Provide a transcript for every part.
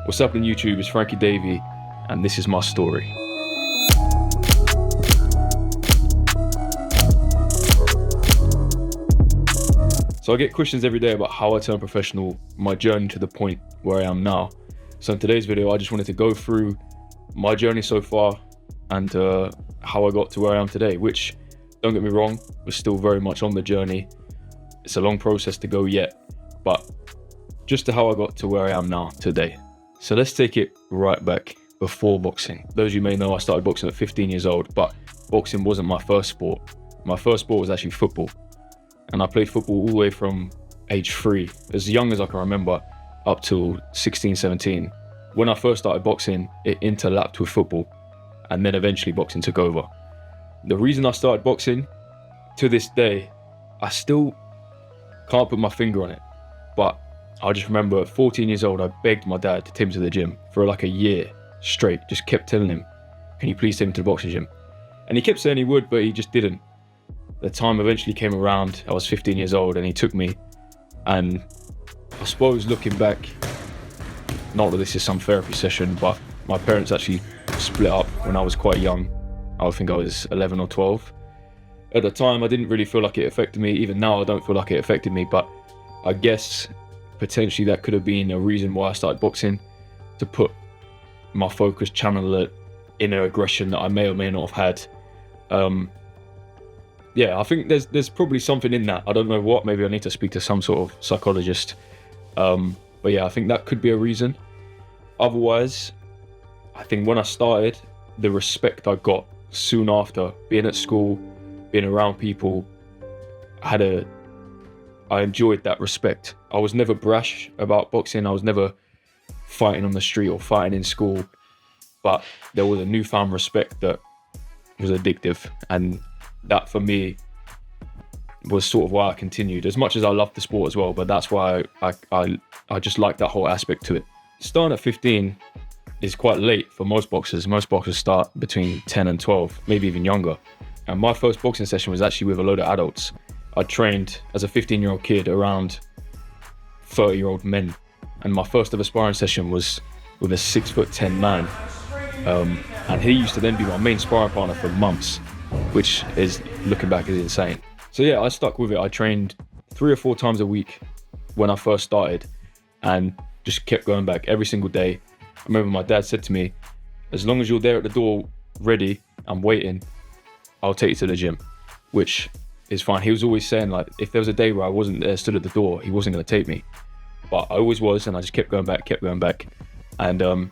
What's up on YouTube? It's Frankie Davey, and this is my story. So I get questions every day about how I turned professional, my journey to the point where I am now. So in today's video, I just wanted to go through my journey so far and how I got to where I am today, which, don't get me wrong, we're still very much on the journey. It's a long process to go yet, but just to how I got to where I am now today. So let's take it right back before boxing. Those of you may know I started boxing at 15 years old, but boxing wasn't my first sport. My first sport was actually football. And I played football all the way from age 3, as young as I can remember, up till 16, 17. When I first started boxing, it interlapped with football, and then eventually boxing took over. The reason I started boxing, to this day, I still can't put my finger on it, but I just remember at 14 years old, I begged my dad to take me to the gym for like a year straight. Just kept telling him, can you please take me to the boxing gym? And he kept saying he would, but he just didn't. The time eventually came around, I was 15 years old and he took me. And I suppose looking back, not that this is some therapy session, but my parents actually split up when I was quite young. I think I was 11 or 12. At the time, I didn't really feel like it affected me. Even now, I don't feel like it affected me, but I guess potentially that could have been a reason why I started boxing, to put my focus, channel it, inner aggression that I may or may not have had. Yeah, I think there's probably something in that. I don't know what, maybe I need to speak to some sort of psychologist. But yeah, I think that could be a reason. Otherwise, I think when I started, the respect I got soon after, being at school, being around people, I enjoyed that respect. I was never brash about boxing. I was never fighting on the street or fighting in school, but there was a newfound respect that was addictive, and that for me was sort of why I continued, as much as I loved the sport as well, but that's why I just like that whole aspect to it. Starting at 15 is quite late for most boxers. Most boxers start between 10 and 12, maybe even younger. And my first boxing session was actually with a load of adults. I trained as a 15-year-old kid around 30-year-old men. And my first ever sparring session was with a 6'10" man. And he used to then be my main sparring partner for months, which is, looking back, is insane. So yeah, I stuck with it. I trained 3 or 4 times a week when I first started and just kept going back every single day. I remember my dad said to me, as long as you're there at the door ready and waiting, I'll take you to the gym, which is fine. He was always saying, like, if there was a day where I wasn't there, stood at the door, he wasn't going to take me. But I always was, and I just kept going back. And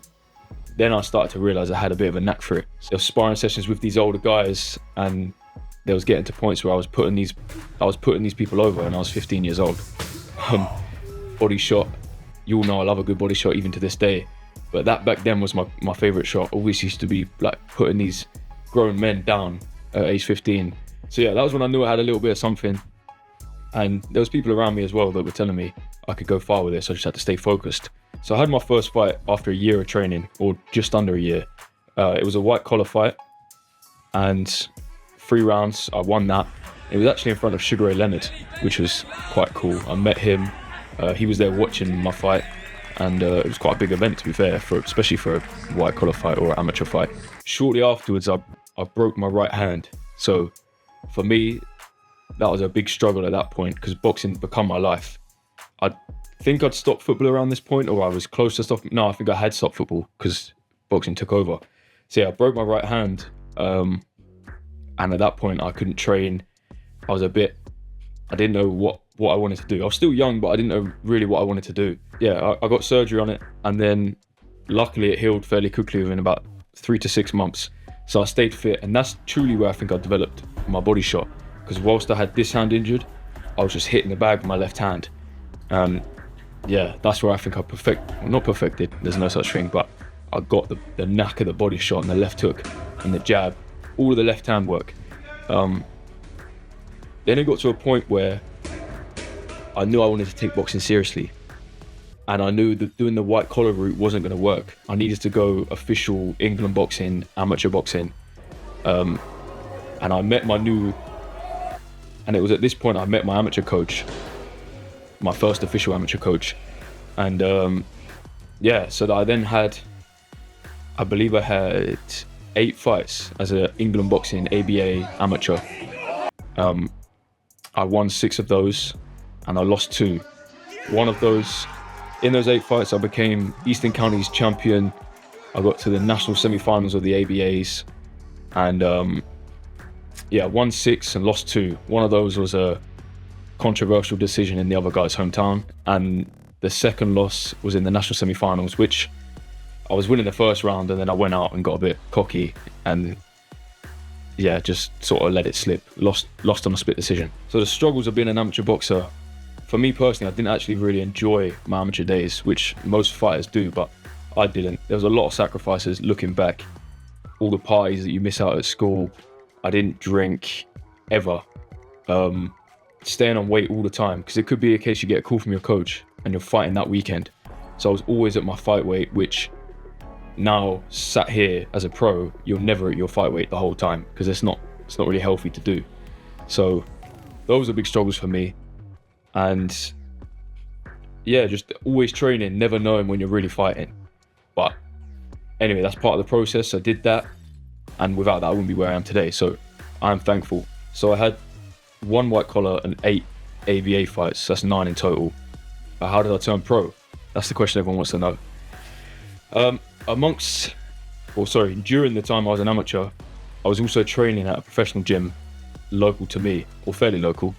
then I started to realize I had a bit of a knack for it. There was sparring sessions with these older guys, and there was getting to points where I was putting these people over, and I was 15 years old. Body shot, you all know I love a good body shot even to this day, but that back then was my favorite shot. Always used to be like putting these grown men down at age 15. So yeah, that was when I knew I had a little bit of something, and there was people around me as well that were telling me I could go far with this. I just had to stay focused. So I had my first fight after a year of training, or just under a year. It was a white collar fight, and 3 rounds, I won that. It was actually in front of Sugar Ray Leonard, which was quite cool. I met him, he was there watching my fight, and it was quite a big event, to be fair, especially for a white collar fight or an amateur fight. Shortly afterwards, I broke my right hand. So for me, that was a big struggle at that point, because boxing become my life. I think I'd stopped football around this point, or I was close to stopping. No, I think I had stopped football because boxing took over. So yeah, I broke my right hand, and at that point I couldn't train. I didn't know what I wanted to do. I was still young, but I didn't know really what I wanted to do. Yeah, I got surgery on it, and then luckily it healed fairly quickly within about 3 to 6 months. So I stayed fit, and that's truly where I think I developed my body shot, because whilst I had this hand injured, I was just hitting the bag with my left hand. Yeah, that's where I think I not perfected, there's no such thing, but I got the knack of the body shot and the left hook and the jab, all of the left hand work. Then it got to a point where I knew I wanted to take boxing seriously, and I knew that doing the white collar route wasn't going to work. I needed to go official England boxing, amateur boxing, and it was at this point I met my amateur coach, my first official amateur coach, and yeah, so that I then had, I believe I had 8 fights as an England boxing ABA amateur. I won 6 of those and I lost 2. One of those, in those 8 fights, I became Eastern Counties champion. I got to the national semi-finals of the ABAs, and won 6 and lost 2. One of those was a controversial decision in the other guy's hometown, and the second loss was in the national semi-finals, which I was winning the first round, and then I went out and got a bit cocky and just sort of let it slip. Lost on a split decision. So the struggles of being an amateur boxer, for me personally, I didn't actually really enjoy my amateur days, which most fighters do, but I didn't. There was a lot of sacrifices looking back. All the parties that you miss out at school. I didn't drink ever. Staying on weight all the time, because it could be a case you get a call from your coach and you're fighting that weekend. So I was always at my fight weight, which now sat here as a pro, you're never at your fight weight the whole time, because it's not really healthy to do. So those are big struggles for me. And yeah, just always training, never knowing when you're really fighting. But anyway, that's part of the process. I did that, and without that I wouldn't be where I am today, so I'm thankful. So I had 1 white collar and 8 ABA fights, so that's 9 in total. But how did I turn pro? That's the question everyone wants to know. During the time I was an amateur, I was also training at a professional gym local to me, or fairly local,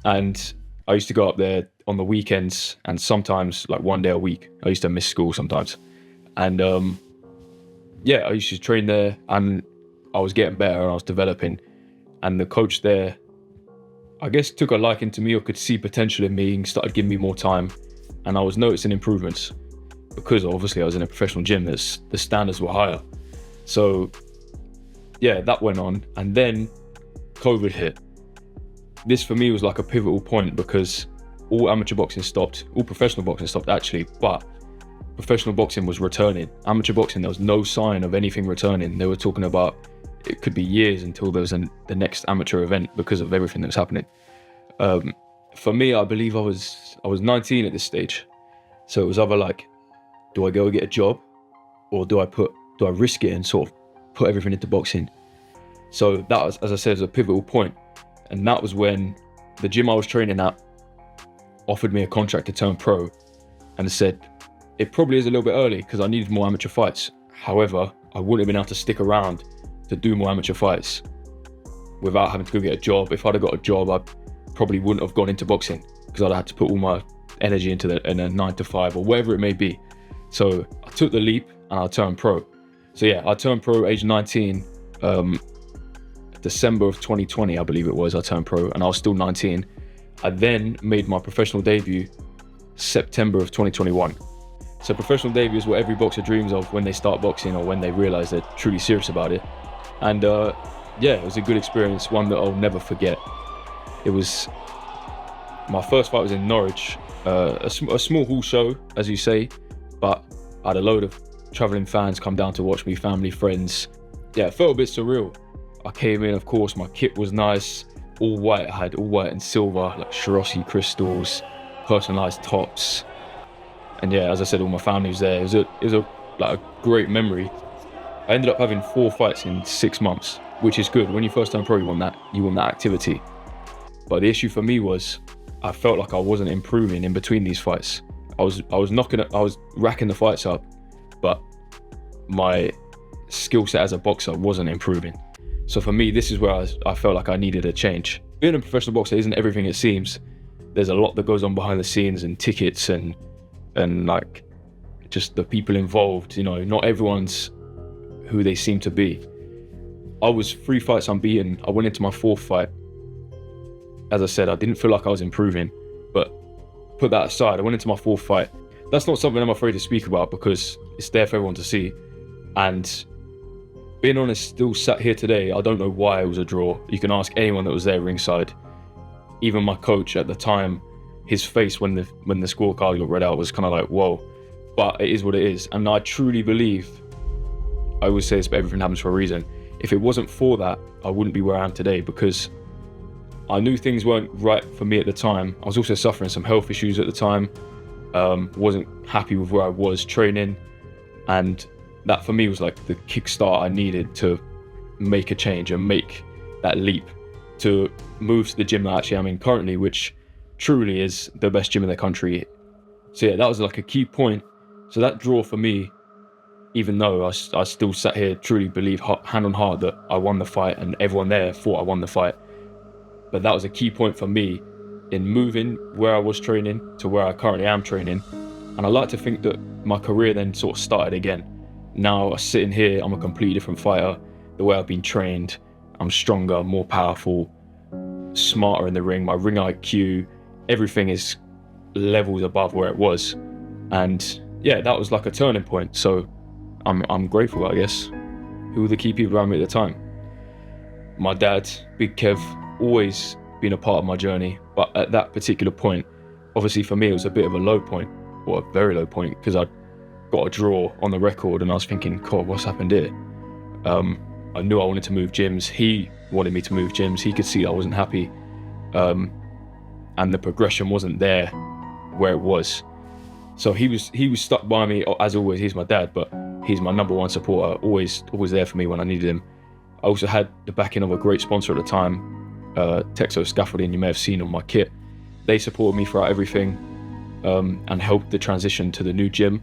and I used to go up there on the weekends and sometimes like 1 day a week. I used to miss school sometimes, and I used to train there, and I was getting better and I was developing, and the coach there, I guess, took a liking to me or could see potential in me and started giving me more time, and I was noticing improvements. Because obviously I was in a professional gym, the standards were higher. So yeah, that went on, and then COVID hit. This for me was like a pivotal point, because all amateur boxing stopped, all professional boxing stopped actually, but professional boxing was returning. Amateur boxing, there was no sign of anything returning. They were talking about it could be years until there was the next amateur event because of everything that was happening. For me, I believe I was 19 at this stage. So it was either like, do I go get a job, or do I risk it and sort of put everything into boxing? So that was, as I said, was a pivotal point. And that was when the gym I was training at offered me a contract to turn pro, and said it probably is a little bit early because I needed more amateur fights. However, I wouldn't have been able to stick around to do more amateur fights without having to go get a job. If I'd have got a job, I probably wouldn't have gone into boxing, because I'd have had to put all my energy into in a 9 to 5 or whatever it may be. So I took the leap and I turned pro. So yeah, I turned pro age 19, December of 2020, I believe it was, I turned pro, and I was still 19. I then made my professional debut September of 2021. So professional debut is what every boxer dreams of when they start boxing or when they realize they're truly serious about it. And it was a good experience, one that I'll never forget. It was, my first fight was in Norwich, a small hall show, as you say, but I had a load of traveling fans come down to watch me, family, friends. Yeah, it felt a bit surreal. I came in, of course, my kit was nice, all white. I had all white and silver, like Swarovski crystals, personalized tops. And yeah, as I said, all my family was there. It was a great memory. I ended up having 4 fights in 6 months, which is good. When you first turn pro, you want that activity. But the issue for me was, I felt like I wasn't improving in between these fights. I was racking the fights up, but my skill set as a boxer wasn't improving. So for me, this is where I felt like I needed a change. Being a professional boxer isn't everything it seems. There's a lot that goes on behind the scenes, and tickets and like just the people involved. You know, not everyone's who they seem to be. I was 3 fights unbeaten. I went into my 4th fight. As I said, I didn't feel like I was improving, but put that aside, I went into my 4th fight. That's not something I'm afraid to speak about, because it's there for everyone to see. And being honest, still sat here today, I don't know why it was a draw. You can ask anyone that was there ringside. Even my coach at the time, his face when the scorecard got read out was kind of like, whoa. But it is what it is. And I truly believe, I always say this, but everything happens for a reason. If it wasn't for that, I wouldn't be where I am today, because I knew things weren't right for me at the time. I was also suffering some health issues at the time. wasn't happy with where I was training, and that for me was like the kickstart I needed to make a change and make that leap to move to the gym that actually I'm in currently, which truly is the best gym in the country. So yeah, that was like a key point. So that draw for me, even though I still sat here, truly believe hand on heart that I won the fight and everyone there thought I won the fight, but that was a key point for me in moving where I was training to where I currently am training. And I like to think that my career then sort of started again. Now sitting here, I'm a completely different fighter. The way I've been trained, I'm stronger, more powerful, smarter in the ring. My ring IQ, everything is levels above where it was. And yeah, that was like a turning point. So I'm grateful, I guess. Who were the key people around me at the time? My dad, Big Kev, always been a part of my journey. But at that particular point, obviously for me, it was a bit of a low point, or a very low point, because I got a draw on the record and I was thinking, God, what's happened here? I knew I wanted to move gyms. He wanted me to move gyms. He could see I wasn't happy. And the progression wasn't there where it was. So he was stuck by me. As always, he's my dad, but he's my number one supporter, always there for me when I needed him. I also had the backing of a great sponsor at the time, Texo Scaffolding. You may have seen on my kit. They supported me throughout everything, and helped the transition to the new gym.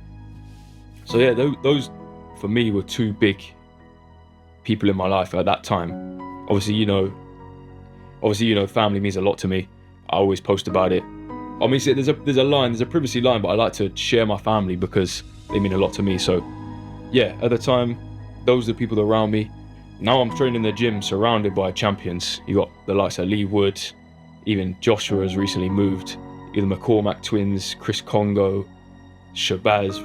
So yeah, those for me were two big people in my life at that time. Obviously, you know, family means a lot to me. I always post about it. I mean, there's a privacy line, but I like to share my family because they mean a lot to me. So yeah, at the time, those are the people around me. Now I'm training in the gym surrounded by champions. You got the likes of Lee Wood, even Joshua has recently moved, either McCormack twins, Chris Congo, Shabazz,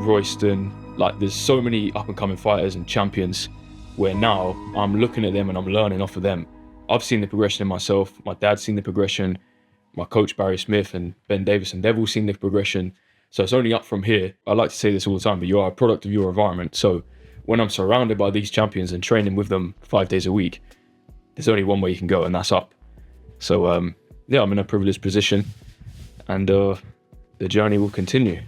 Royston. Like, there's so many up and coming fighters and champions where now I'm looking at them and I'm learning off of them. I've seen the progression in myself. My dad's seen the progression. My coach Barry Smith and Ben Davison, they've all seen the progression. So it's only up from here. I like to say this all the time, but you are a product of your environment. So when I'm surrounded by these champions and training with them 5 days a week, there's only one way you can go, and that's up. So yeah, I'm in a privileged position, and the journey will continue.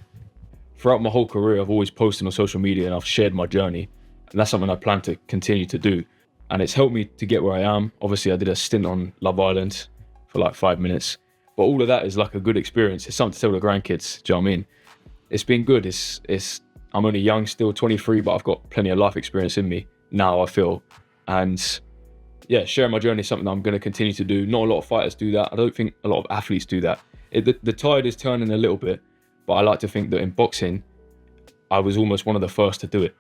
Throughout my whole career, I've always posted on social media and I've shared my journey, and that's something I plan to continue to do. And it's helped me to get where I am. Obviously, I did a stint on Love Island for like 5 minutes, but all of that is like a good experience. It's something to tell the grandkids. Do you know what I mean? It's been good. I'm only young still, 23, but I've got plenty of life experience in me now, I feel. And yeah, sharing my journey is something that I'm going to continue to do. Not a lot of fighters do that. I don't think a lot of athletes do that. The tide is turning a little bit, but I like to think that in boxing, I was almost one of the first to do it.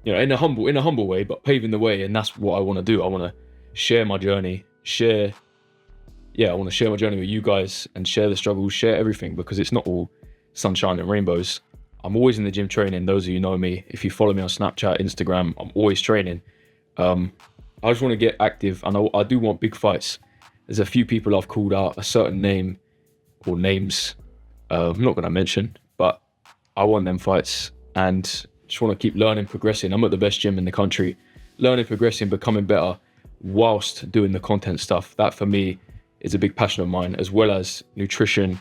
You know, in a humble way, but paving the way. And that's what I want to do. I want to share my journey, I want to share my journey with you guys and share the struggles, share everything, because it's not all sunshine and rainbows. I'm always in the gym training. Those of you know me, if you follow me on Snapchat, Instagram, I'm always training. I just want to get active, and I do want big fights. There's a few people I've called out a certain name or names I'm not going to mention, but I want them fights, and just want to keep learning, progressing. I'm at the best gym in the country, learning, progressing, becoming better whilst doing the content stuff. That for me is a big passion of mine, as well as nutrition,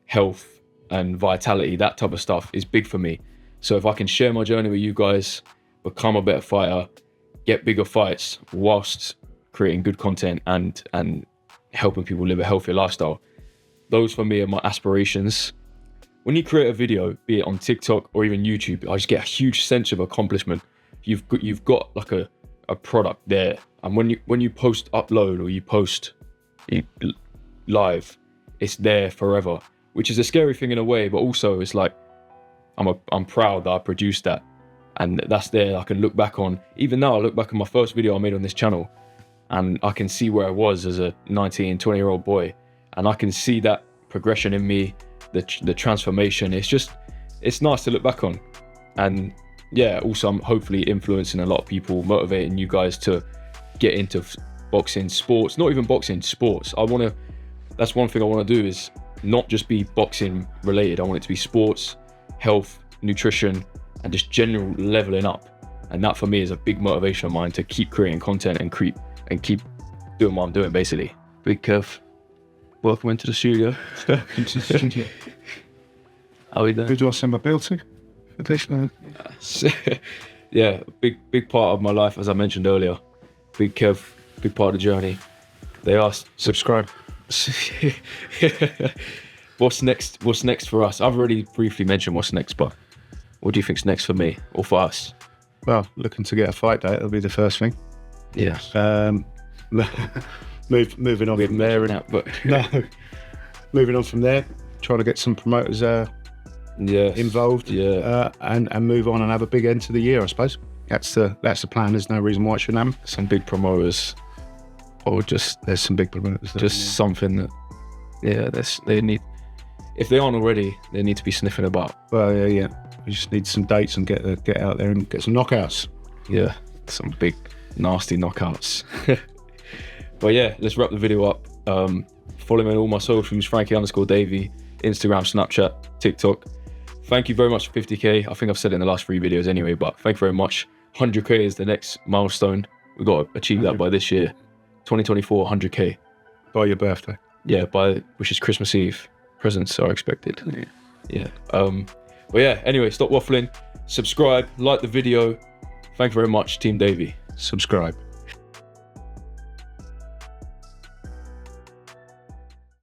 health, and vitality. That type of stuff is big for me. So if I can share my journey with you guys, become a better fighter, get bigger fights whilst creating good content and helping people live a healthier lifestyle, those for me are my aspirations. When you create a video, be it on TikTok or even YouTube, I just get a huge sense of accomplishment. You've got like a product there, and when you post upload or you post live, it's there forever, which is a scary thing in a way, but also it's like I'm proud that I produced that, and that's there. I can look back on. Even now, I look back on my first video I made on this channel, and I can see where I was as a 19, 20-year-old boy, and I can see that progression in me, the transformation. It's nice to look back on. And yeah, also I'm hopefully influencing a lot of people, motivating you guys to get into boxing, sports, not even boxing, sports. That's one thing I want to do, is not just be boxing related. I want it to be sports, health, nutrition, and just general leveling up. And that for me is a big motivation of mine to keep creating content and keep doing what I'm doing, basically. Big Kev, welcome into the studio. How we doing? Who do I send my bill to for this, man? Yeah, big part of my life, as I mentioned earlier. Big Kev, big part of the journey. They asked, Subscribe. what's next? What's next for us? I've already briefly mentioned what's next, but what do you think's next for me or for us? Well, looking to get a fight date. That'll be the first thing. Yeah. Moving on from there, and but no, moving on from there, trying to get some promoters involved. Yeah. And move on and have a big end to the year, I suppose. That's the plan. There's no reason why it shouldn't happen. Some big promoters, or just There's some big promoters. just something that, yeah, they need. If they aren't already, they need to be sniffing about. Well, yeah. We just need some dates and get out there and get some knockouts. Yeah, some big nasty knockouts. But yeah, let's wrap the video up. Follow me on all my socials, Frankie_Davey, Instagram, Snapchat, TikTok. Thank you very much for 50k. I think I've said it in the last 3 videos anyway, but thank you very much. 100k is the next milestone. We've got to achieve that by this year. 2024, 100k. By your birthday. Yeah, which is Christmas Eve. Presents are expected. Yeah. But yeah, anyway, stop waffling. Subscribe, like the video. Thank you very much, Team Davey. Subscribe.